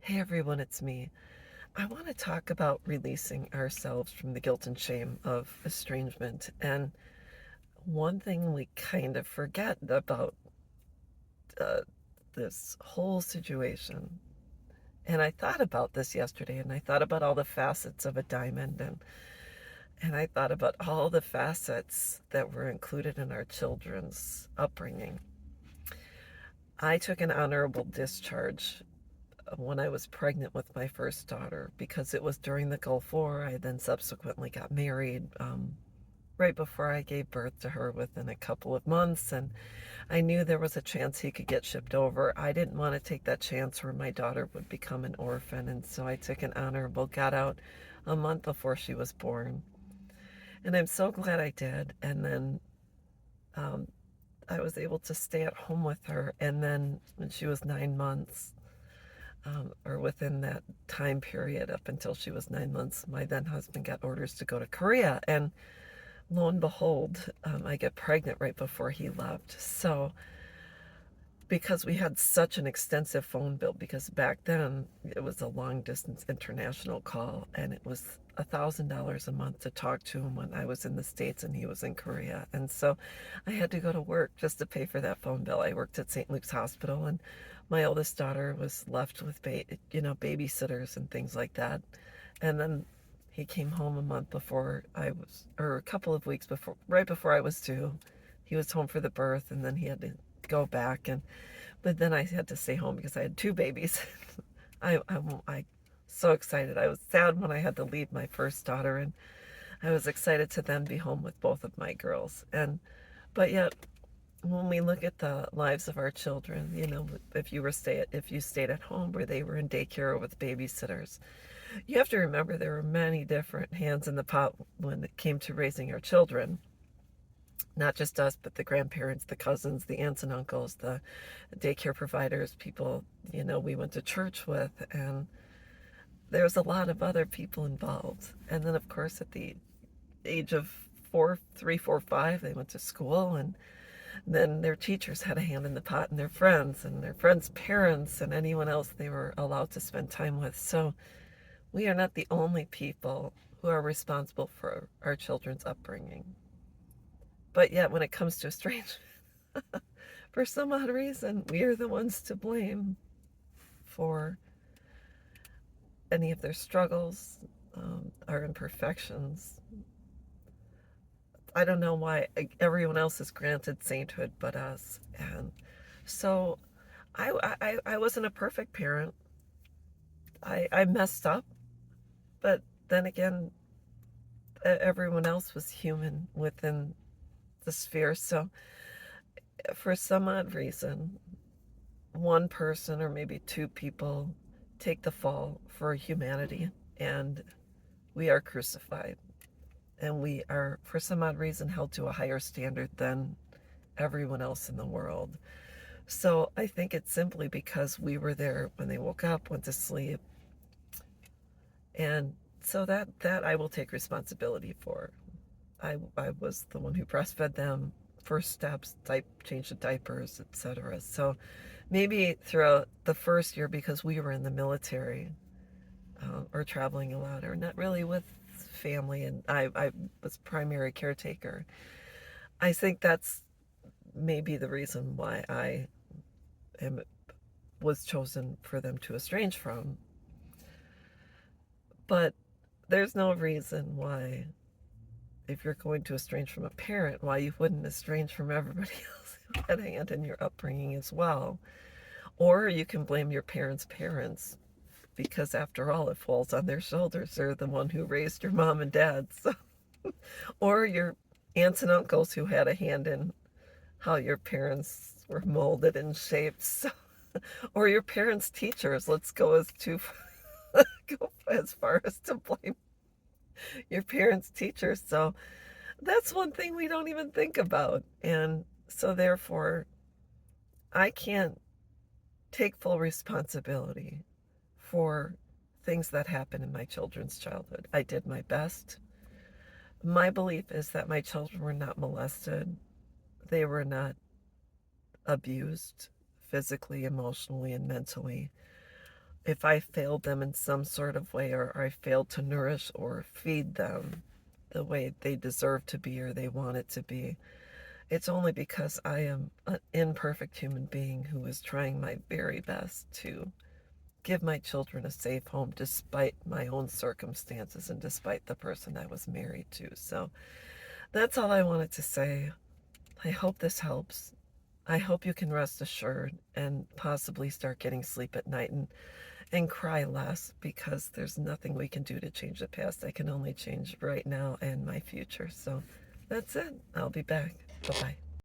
Hey everyone, it's me. I want to talk about releasing ourselves from the guilt and shame of estrangement. And one thing we kind of forget about uh, this whole situation, and I thought about this yesterday, and I thought about all the facets of a diamond, and I thought about all the facets that were included in our children's upbringing. I took an honorable discharge when I was pregnant with my first daughter because it was during the Gulf War. I then subsequently got married right before I gave birth to her within a couple of months, and I knew there was a chance he could get shipped over. I didn't want to take that chance where my daughter would become an orphan, and so I took an honorable, got out a month before she was born. And I'm so glad I did. And then um, I was able to stay at home with her. And then when she was 9 months, or within that time period up until she was 9 months, my then husband got orders to go to Korea. And lo and behold, I get pregnant right before he left. So, because we had such an extensive phone bill, because back then it was a long distance international call, and it was $1,000 a month to talk to him when I was in the States and he was in Korea. And so I had to go to work just to pay for that phone bill. I worked at St. Luke's Hospital, and my oldest daughter was left with babysitters and things like that. And then he came home a month before I was, or a couple of weeks before, right before I was due. He was home for the birth, and then he had to go back. And but then I had to stay home because I had two babies. I so excited. I was sad when I had to leave my first daughter, and I was excited to then be home with both of my girls. And but yet, when we look at the lives of our children, if you stayed at home where they were in daycare or with babysitters, you have to remember there were many different hands in the pot when it came to raising our children. Not just us, but the grandparents, the cousins, the aunts and uncles, the daycare providers, people, we went to church with, and there was a lot of other people involved. And then, of course, at the age of 4, 3, 4, 5, they went to school, and then their teachers had a hand in the pot, and their friends' parents, and anyone else they were allowed to spend time with. So we are not the only people who are responsible for our children's upbringing. But yet, when it comes to estrangement, for some odd reason, we are the ones to blame for any of their struggles, our imperfections. I don't know why everyone else is granted sainthood but us. And so I wasn't a perfect parent. I messed up, but then again, everyone else was human within the sphere. So for some odd reason, one person or maybe two people take the fall for humanity, and we are crucified, and we are for some odd reason held to a higher standard than everyone else in the world. So I think it's simply because we were there when they woke up, went to sleep, and so that I will take responsibility for. I was the one who breastfed them, first steps, change the diapers, etc. So maybe throughout the first year, because we were in the military, or traveling a lot, or not really with family, and I was primary caretaker. I think that's maybe the reason why I am was chosen for them to estrange from. But there's no reason why, if you're going to estrange from a parent, why you wouldn't estrange from everybody else who had a hand in your upbringing as well. Or you can blame your parents, because after all, it falls on their shoulders. They're the one who raised your mom and dad. So, or your aunts and uncles who had a hand in how your parents were molded and shaped. So, or your parents' teachers. Let's go go as far as to blame your parents' teachers. So that's one thing we don't even think about. And so therefore, I can't take full responsibility for things that happened in my children's childhood. I did my best. My belief is that my children were not molested. They were not abused physically, emotionally, and mentally. if I failed them in some sort of way, or I failed to nourish or feed them the way they deserve to be or they want it to be, it's only because I am an imperfect human being who is trying my very best to give my children a safe home despite my own circumstances and despite the person I was married to. So that's all I wanted to say. I hope this helps. I hope you can rest assured and possibly start getting sleep at night and cry less, because there's nothing we can do to change the past. I can only change right now and my future. So that's it. I'll be back. Bye bye.